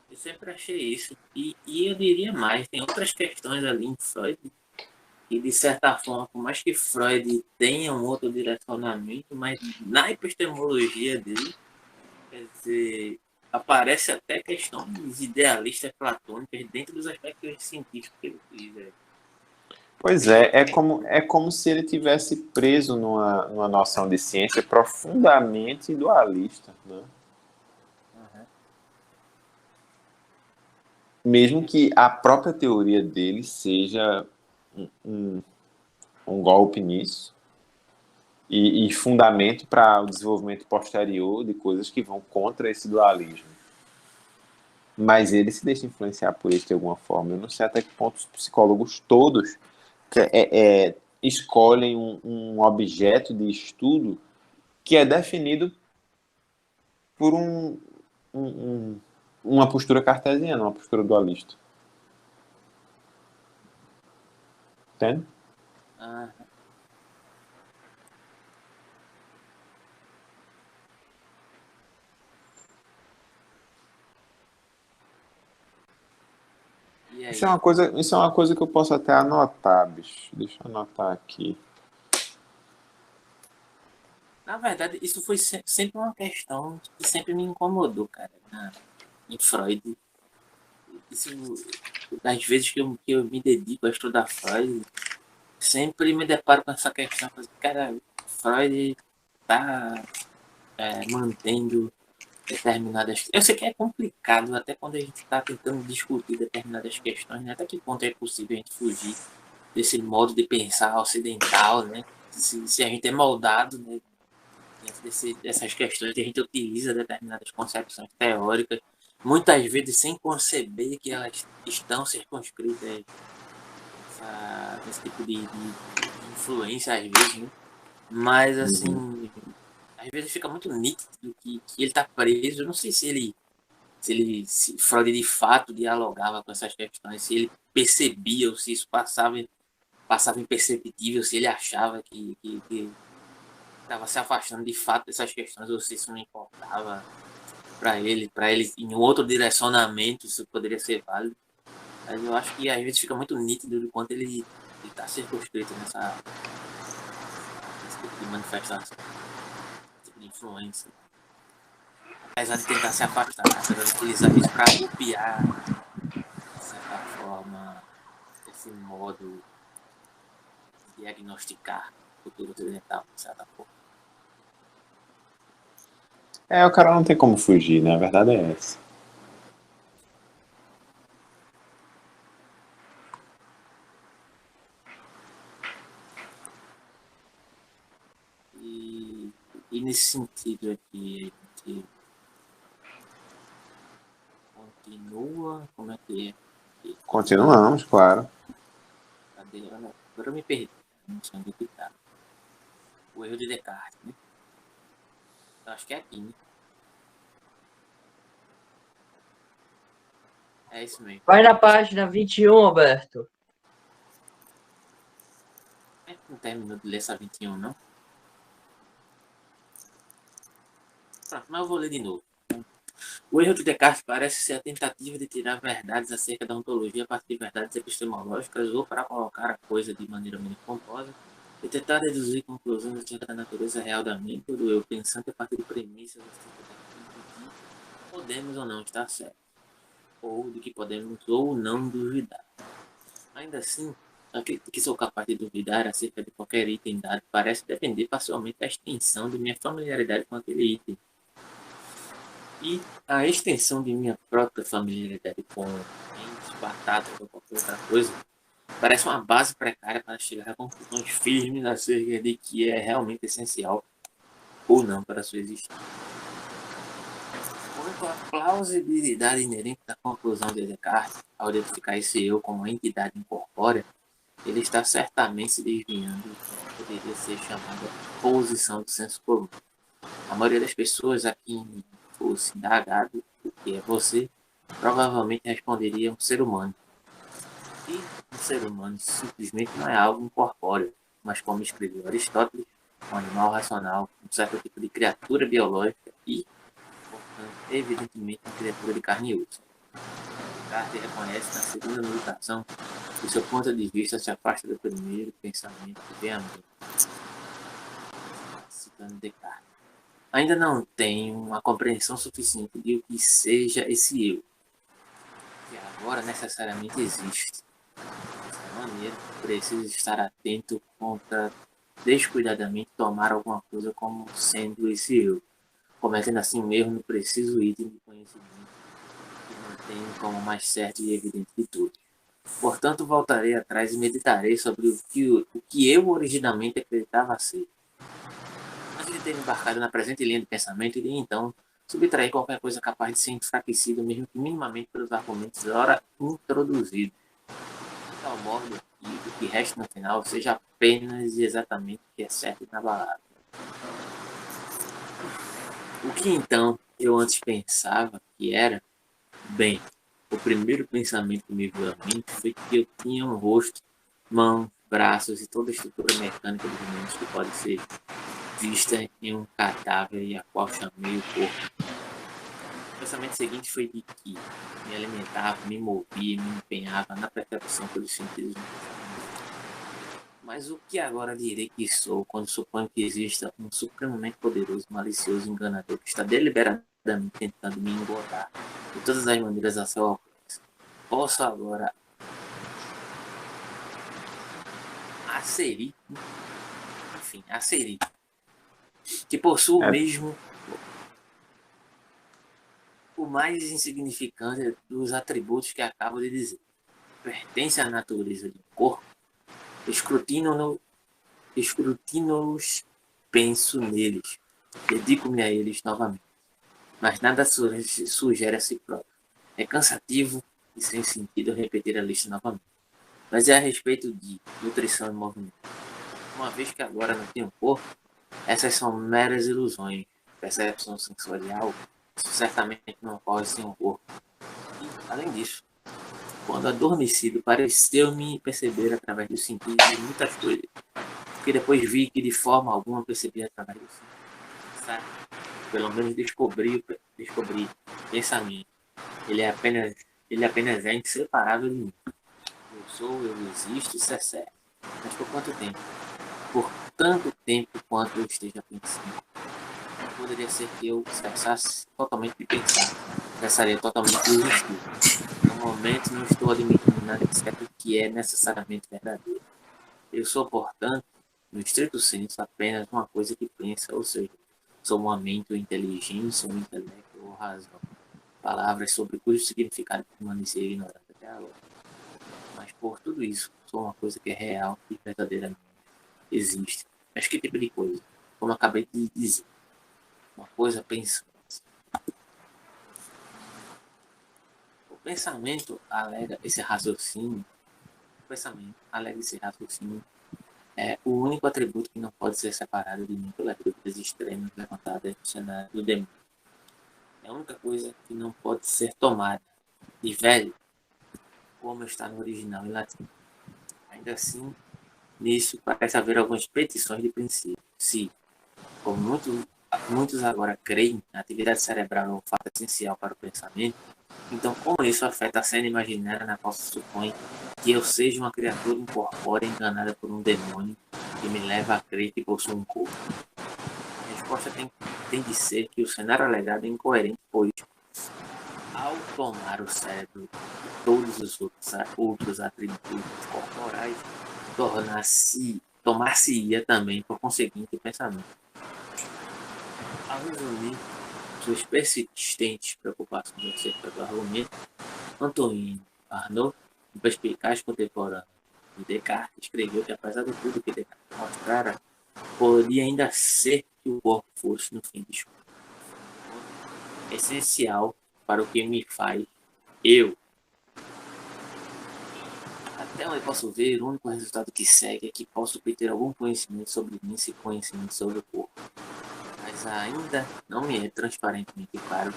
Eu sempre achei isso. E eu diria mais, tem outras questões ali em Freud que, de certa forma, por mais que Freud tenha um outro direcionamento, mas na epistemologia dele, quer dizer, aparece até questões idealistas platônicas dentro dos aspectos científicos que ele quiser. Pois é como se ele tivesse preso numa noção de ciência profundamente dualista, né? Mesmo que a própria teoria dele seja um golpe nisso e fundamento para o desenvolvimento posterior de coisas que vão contra esse dualismo. Mas ele se deixa influenciar por isso de alguma forma. Eu não sei até que ponto os psicólogos todos escolhem um objeto de estudo que é definido por uma postura cartesiana, uma postura dualista. Entende? Isso é uma coisa que eu posso até anotar, bicho. Deixa eu anotar aqui. Na verdade, isso foi sempre uma questão que sempre me incomodou, cara, em Freud. Isso, das vezes que eu me dedico a estudar Freud, sempre me deparo com essa questão. Cara, Freud tá mantendo determinadas... Eu sei que é complicado, até quando a gente está tentando discutir determinadas questões, né? Até que ponto é possível a gente fugir desse modo de pensar ocidental, né? Se a gente é moldado, né, dessas questões que a gente utiliza determinadas concepções teóricas, muitas vezes sem conceber que elas estão circunscritas nesse tipo de influência, às vezes, né? Mas, assim, às vezes fica muito nítido que ele está preso. Eu não sei se Freud de fato dialogava com essas questões, se ele percebia ou se isso passava imperceptível, se ele achava que estava se afastando de fato dessas questões ou se isso não importava. para ele em outro direcionamento, isso poderia ser válido. Mas eu acho que às vezes fica muito nítido do quanto ele está circunscrito nesse tipo de manifestação, esse tipo de influência. Apesar de tentar se afastar, apesar de utilizar isso para copiar, de certa forma, esse modo de diagnosticar o futuro ocidental, de certa forma. O cara não tem como fugir, né? A verdade é essa. E nesse sentido aqui, a gente continua, como é que é? Continuamos, claro. Cadê? Agora eu me perdi, não sei onde que tá. O erro de Descartes, né? Eu acho que é aqui, né? É isso mesmo. Vai na página 21, Alberto. Não terminou de ler essa 21, não? Pronto, mas eu vou ler de novo. O erro de Descartes parece ser a tentativa de tirar verdades acerca da ontologia a partir de verdades epistemológicas ou para colocar a coisa de maneira menos pomposa e tentar deduzir conclusões acerca da natureza real da mente ou do eu pensante a partir de premissas acerca daquilo de que podemos ou não estar certo, ou de que podemos ou não duvidar. Ainda assim, aquilo que sou capaz de duvidar acerca de qualquer item dado parece depender parcialmente da extensão de minha familiaridade com aquele item. E a extensão de minha própria familiaridade com entes, batatas ou qualquer outra coisa parece uma base precária para chegar a conclusões firmes acerca de que é realmente essencial ou não para a sua existência. Quanto à plausibilidade inerente da conclusão de Descartes, ao identificar esse eu como uma entidade incorpórea, ele está certamente se desviando do que poderia ser chamada posição do senso comum. A maioria das pessoas a quem fosse indagado o que é você, provavelmente responderia um ser humano. E um ser humano simplesmente não é algo incorpóreo, mas como escreveu Aristóteles, um animal racional, um certo tipo de criatura biológica e, portanto, evidentemente uma criatura de carne e osso. Descartes reconhece na segunda meditação que seu ponto de vista se afasta do primeiro pensamento que vem à mente. Citando Descartes. Ainda não tenho uma compreensão suficiente de o que seja esse eu, que agora necessariamente existe. Dessa maneira, preciso estar atento contra descuidadamente tomar alguma coisa como sendo esse eu, cometendo assim um erro no preciso item de conhecimento que mantenho como mais certo e evidente de tudo. Portanto, voltarei atrás e meditarei sobre o que eu originalmente acreditava ser. Antes de ter embarcado na presente linha de pensamento, iria então subtrair qualquer coisa capaz de ser enfraquecido, mesmo que minimamente pelos argumentos ora introduzidos, de tal modo que o que resta no final seja apenas e exatamente o que é certo e inabalável. O que então eu antes pensava que era, bem, o primeiro pensamento que me veio à mente foi que eu tinha um rosto, mãos, braços e toda a estrutura mecânica dos membros que pode ser vista em um cadáver e a qual chamei o corpo. O pensamento seguinte foi de que me alimentava, me movia, me empenhava na percepção pelos sentidos. Mas o que agora direi que sou quando suponho que exista um supremamente poderoso, malicioso, enganador que está deliberadamente tentando me engolar de todas as maneiras a seu alcance? Posso agora aserir, que possui o mesmo, o mais insignificante dos atributos que acabo de dizer. Pertence à natureza do corpo, escrutino-os, penso neles, dedico-me a eles novamente. Mas nada sugere a si próprio. É cansativo e sem sentido repetir a lista novamente. Mas é a respeito de nutrição e movimento. Uma vez que agora não tenho corpo, essas são meras ilusões. Percepção sensorial, isso certamente não ocorre sem um corpo. E, além disso, quando adormecido, pareceu-me perceber através dos sentidos muitas coisas, porque depois vi que de forma alguma percebi através dos sentidos. Pelo menos descobri descobrir pensamento. Ele apenas é inseparável de mim. Eu sou, eu existo, isso é certo. Mas por quanto tempo? Por tanto tempo quanto eu esteja pensando. Poderia ser que eu cessasse totalmente de pensar. Cessaria totalmente de existir. No momento não estou admitindo nada exceto que é necessariamente verdadeiro. Eu sou, portanto, no estrito senso, apenas uma coisa que pensa, ou seja, sou uma mente ou inteligência, ou intelecto ou razão. Palavras sobre cujo significado permanecer ignorado até agora. Mas por tudo isso, sou uma coisa que é real e verdadeiramente existe. Mas que tipo de coisa? Como eu acabei de dizer, uma coisa pensante. O pensamento alega esse raciocínio. O pensamento alega esse raciocínio é o único atributo que não pode ser separado de mim pelas dúvidas extremas levantadas no cenário do demônio. É a única coisa que não pode ser tomada de velho, como está no original em latim. Ainda assim, nisso parece haver algumas petições de princípio. Se, como muitos agora creem, a atividade cerebral é um fato essencial para o pensamento, então como isso afeta a cena imaginária na qual se supõe que eu seja uma criatura incorpórea enganada por um demônio que me leva a crer que possuo um corpo? A resposta tem de ser que o cenário alegado é incoerente, pois, ao tomar o cérebro de todos os outros atributos corporais, tomar-se-ia também, por conseguinte, o pensamento. Ao resumir suas persistentes preocupações acerca do argumento, Antoine Arnaud, um perspicaz contemporâneo de Descartes, escreveu que, apesar de tudo que Descartes mostrara, poderia ainda ser que o corpo fosse, no fim de contas, essencial para o que me faz eu. Até onde posso ver, o único resultado que segue é que posso obter algum conhecimento sobre mim, esse conhecimento sobre o corpo. Mas ainda não me é transparentemente claro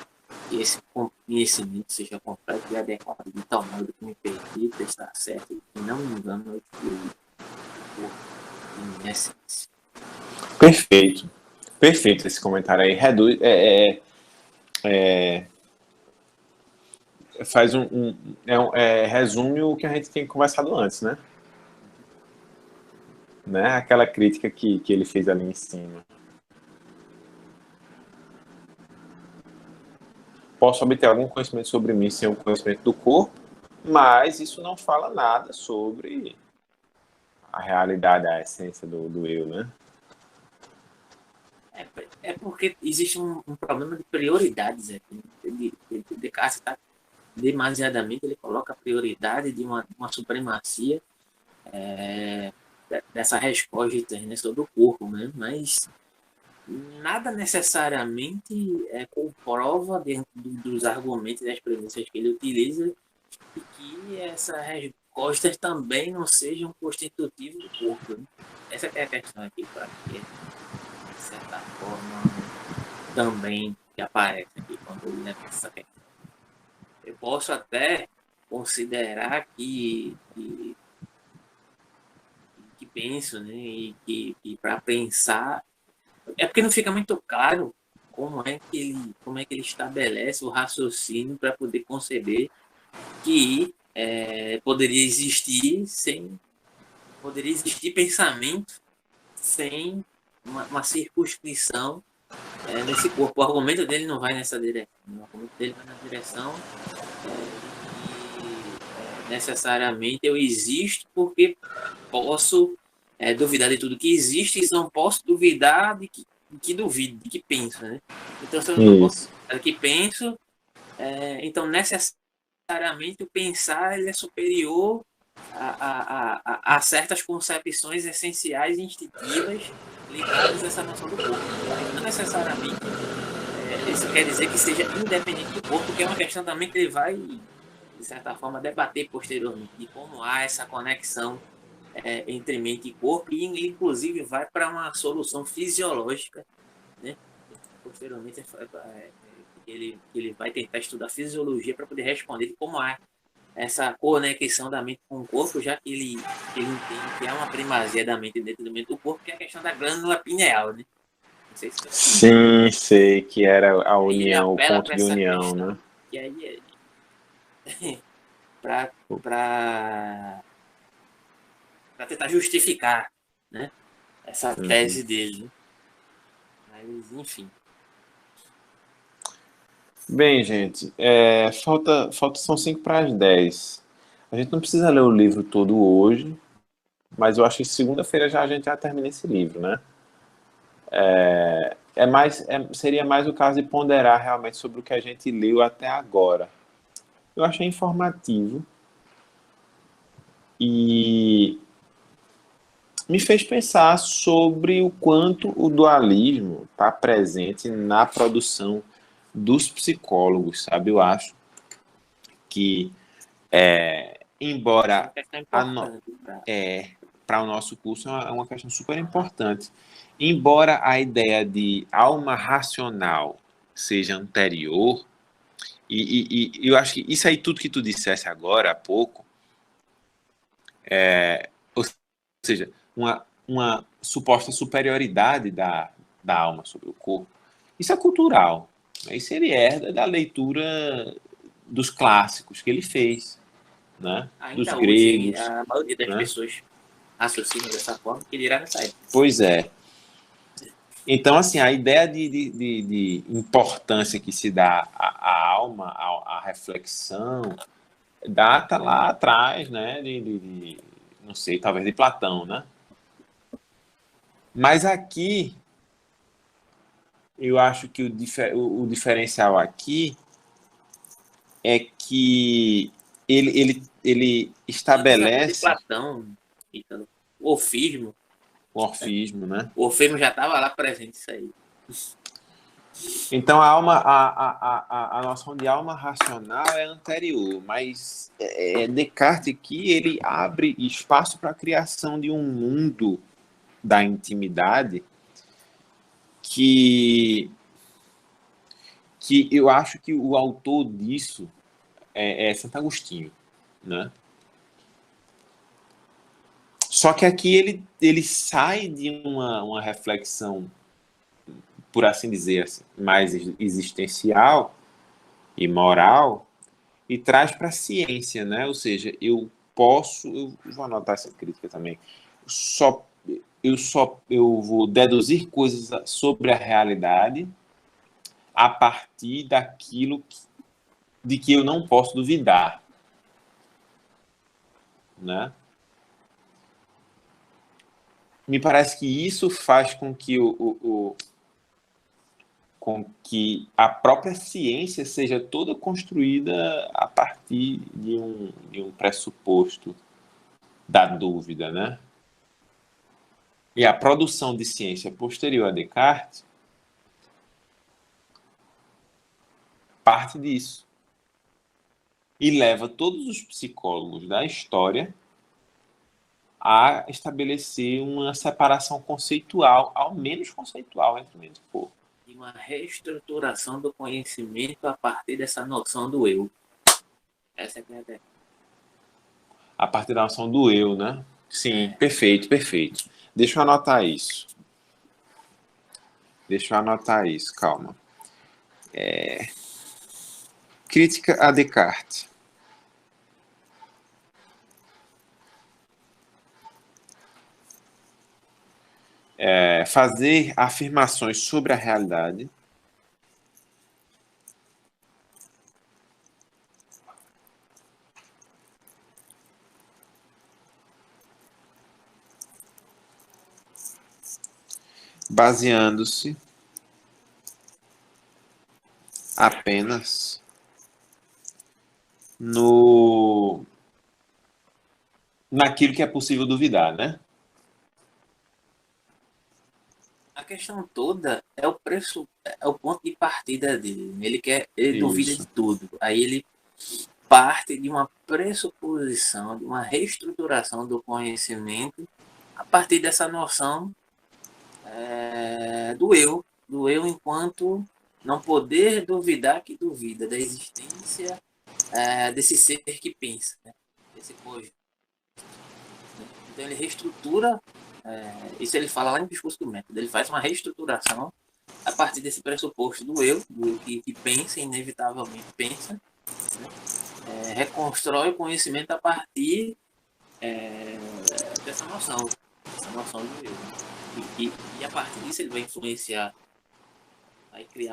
que esse conhecimento seja completo e adequado de tal modo que me permita estar certo e não me engano ao excluir o corpo em minha essência. Perfeito. Perfeito esse comentário aí. Reduz, faz resume o que a gente tinha conversado antes, né? Aquela crítica que ele fez ali em cima. Posso obter algum conhecimento sobre mim sem o conhecimento do corpo, mas isso não fala nada sobre a realidade, a essência do eu, né? É porque existe um problema de prioridades aqui. Descartes está demasiadamente, ele coloca a prioridade de uma supremacia dessa resposta sobre o corpo, né? Mas nada necessariamente comprova dentro dos argumentos e das premissas que ele utiliza e que essas respostas também não sejam constitutivas do corpo, né? Essa é a questão aqui, para que, de certa forma, também que aparece aqui quando ele leva essa questão. Eu posso até considerar que penso, né, e que para pensar é porque não fica muito claro como é que ele estabelece o raciocínio para poder conceber que poderia existir pensamento sem uma circunscrição nesse corpo. O argumento dele não vai nessa direção. O argumento dele vai na direção que necessariamente eu existo porque posso duvidar de tudo que existe e não posso duvidar de que duvido, de que penso, né? Então, se eu não posso duvidar de que penso, então necessariamente o pensar ele é superior a certas concepções essenciais e instintivas ligadas a essa noção do corpo. Não necessariamente isso quer dizer que seja independente do corpo, porque é uma questão também que ele vai, de certa forma, debater posteriormente de como há essa conexão entre mente e corpo, e inclusive vai para uma solução fisiológica, né? Posteriormente ele vai tentar estudar fisiologia para poder responder como há essa conexão da mente com o corpo, já que ele entende que há uma primazia da mente dentro do corpo, que é a questão da glândula pineal, né? Não sei se Sim, sei que era a aí ele união, o apela ponto para de essa união, questão. né? E aí para tentar justificar, né, essa Uhum. tese dele. Né? Mas, enfim. Bem, gente, falta são 5 para as 10. A gente não precisa ler o livro todo hoje, mas eu acho que segunda-feira a gente já termina esse livro, né? Seria mais o caso de ponderar realmente sobre o que a gente leu até agora. Eu achei informativo e me fez pensar sobre o quanto o dualismo está presente na produção dos psicólogos, sabe? Eu acho que, Essa é uma embora questão a no- importante. para o nosso curso é uma questão super importante, embora a ideia de alma racional seja anterior, e eu acho que isso aí tudo que tu dissesse agora há pouco, ou seja, uma suposta superioridade da alma sobre o corpo, isso é cultural. Isso ele herda da leitura dos clássicos que ele fez, né? Dos Ainda hoje, gregos, a maioria das né? pessoas raciocinam dessa forma, que dirá nessa época. Pois é. Então, assim, a ideia de importância que se dá à alma, à reflexão, data lá atrás, né? Não sei, talvez de Platão, né? Mas aqui, eu acho que o diferencial aqui é que ele Antes até de estabelece Platão, então, o orfismo, o orfismo, né? o orfismo já estava lá presente, isso aí. Então a noção de alma racional é anterior, mas Descartes aqui ele abre espaço para a criação de um mundo da intimidade que que eu acho que o autor disso é Santo Agostinho, né? Só que aqui ele sai de uma reflexão, por assim dizer, assim, mais existencial e moral e traz para a ciência, né? Ou seja, eu vou anotar essa crítica também, só eu vou deduzir coisas sobre a realidade a partir de que eu não posso duvidar, né? Me parece que isso faz com que com que a própria ciência seja toda construída a partir de um pressuposto da dúvida, né? E a produção de ciência posterior a Descartes parte disso e leva todos os psicólogos da história a estabelecer uma separação conceitual, ao menos conceitual, entre mente e corpo. E uma reestruturação do conhecimento a partir dessa noção do eu. Essa é a ideia. A partir da noção do eu, né? Sim, perfeito, perfeito. Deixa eu anotar isso. Calma. Crítica a Descartes. Fazer afirmações sobre a realidade baseando-se apenas no naquilo que é possível duvidar, né? A questão toda é o preço, é o ponto de partida dele. Ele duvida de Isso. tudo. Aí ele parte de uma pressuposição, de uma reestruturação do conhecimento a partir dessa noção do eu enquanto não poder duvidar que duvida da existência desse ser que pensa, né? Desse cogito. Então ele reestrutura Isso ele fala lá no discurso do método. Ele faz uma reestruturação a partir desse pressuposto do eu que pensa, inevitavelmente pensa, né? Reconstrói o conhecimento a partir dessa noção, a noção do eu. Né? E a partir disso ele vai influenciar, vai criar